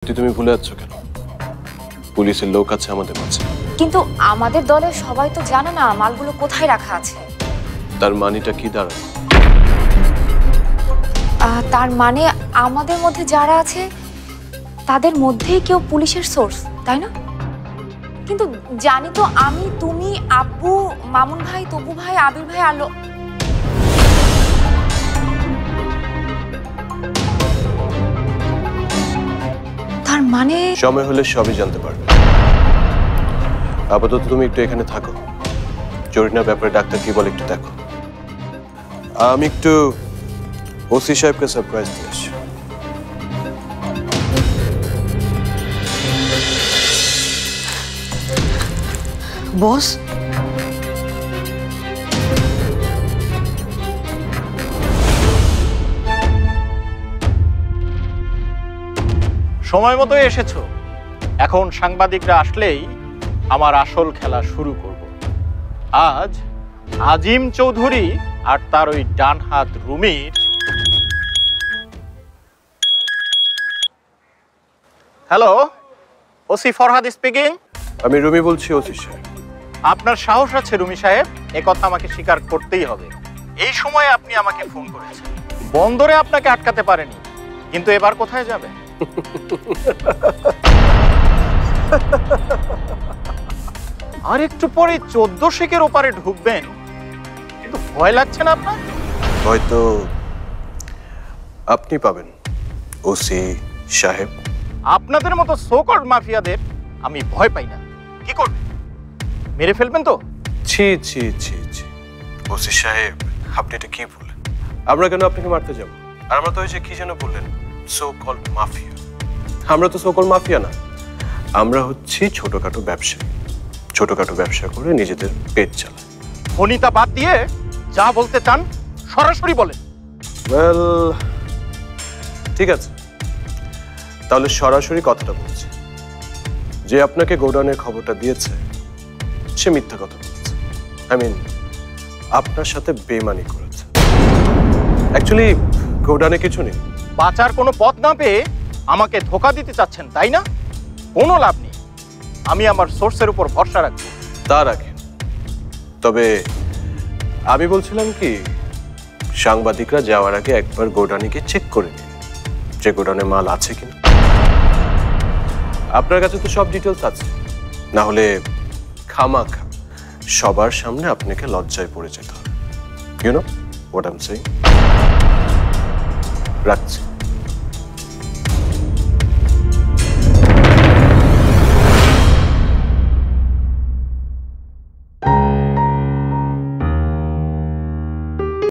তুমি ভুলে যাচ্ছ কেন? পুলিশের লোক আছে আমাদের মাঝে। কিন্তু আমাদের দলের সবাই তো জানে না মালগুলো কোথায় রাখা আছে। তার মানেটা কি দাঁড়ায়? তার মানে আমাদের মধ্যে যারা আছে তাদের মধ্যেই কেউ পুলিশের সোর্স, তাই না? কিন্তু জানি তো আমি, তুমি, আব্বু, মামুন ভাই, তপু ভাই, আবির ভাই, আলো। তার মানে সময় হলে সবই জানতে পারবে। আপাতত তুমি একটু এখানে থাকো, জরিনার ব্যাপারে ডাক্তার কি বলে একটু দেখো। আমি একটু ওসি সাহেবকে সারপ্রাইজ দিয়ে আসি। বস, সময় মতোই এসেছো। এখন সাংবাদিকরা আসলেই আমার আসল খেলা শুরু করব। আজ আজিম চৌধুরী আর তার ওই ডান হাত রুমির। Hello, OC Farhad speaking. আমি রুমি বলছি, ওসি সাহেব। আপনার সাহস আছে রুমি সাহেব, একথা আমাকে স্বীকার করতেই হবে। এই সময়ে আপনি আমাকে ফোন করেছেন। বন্দরে আপনাকে আটকাতে পারেনি, কিন্তু এবার কোথায় যাবে? আর একটু পরে 14 শেখের ওপারে ঢুকবেন, কিন্তু ভয় লাগছে না আপনার? হয়তো আপনি পাবেন ওসি সাহেব। আপনাদের মতো সোকল্ড মাফিয়াদের আমি ভয় পাই না। কি করবেন? মেরে ফেলবেন তো? ছি ছি ছি ছি, ওসি সাহেব আপনি এটা কি বললেন? আমরা কেন আপনাকে মারতে যাব? আর আমরা তো ওই যে কি যেন বললেন, সো কল্ড মাফিয়া। আমরা তো সো কল্ড মাফিয়া না, আমরা হচ্ছি ছোটখাটো ব্যবসায়ী। ছোটখাটো ব্যবসা করে নিজেদের পেট চালায়। ফনিতা বাদ দিয়ে যা বলতে চান সরাসরি বলেন। ওয়েল, ঠিক আছে, তাহলে সরাসরি কথাটা বলছি। যে আপনাকে গোডাউনের খবরটা দিয়েছে সে মিথ্যা কথা বলেছে। আই মিন আপনার সাথে বেইমানি করেছে। অ্যাকচুয়ালি গোডাউনে কিছু নেই। বাঁচার কোনো পথ না পেয়ে আমাকে ধোঁকা দিতে চাচ্ছেন, তাই না? কোনো লাভ নেই। আমি আমার সোর্সের উপর ভরসা রাখবো। তা রাখেন, তবে আমি বলছিলাম কি, সাংবাদিকরা যাওয়ার আগে একবার গোডাউনে গিয়ে চেক করে নিন যে গোডাউনে মাল আছে কিনা। আপনার কাছে তো সব ডিটেলস আছে, না হলে খামাখা সবার সামনে আপনাকে লজ্জায় পড়ে যেতে হবে। You know what I am saying? রাখছি।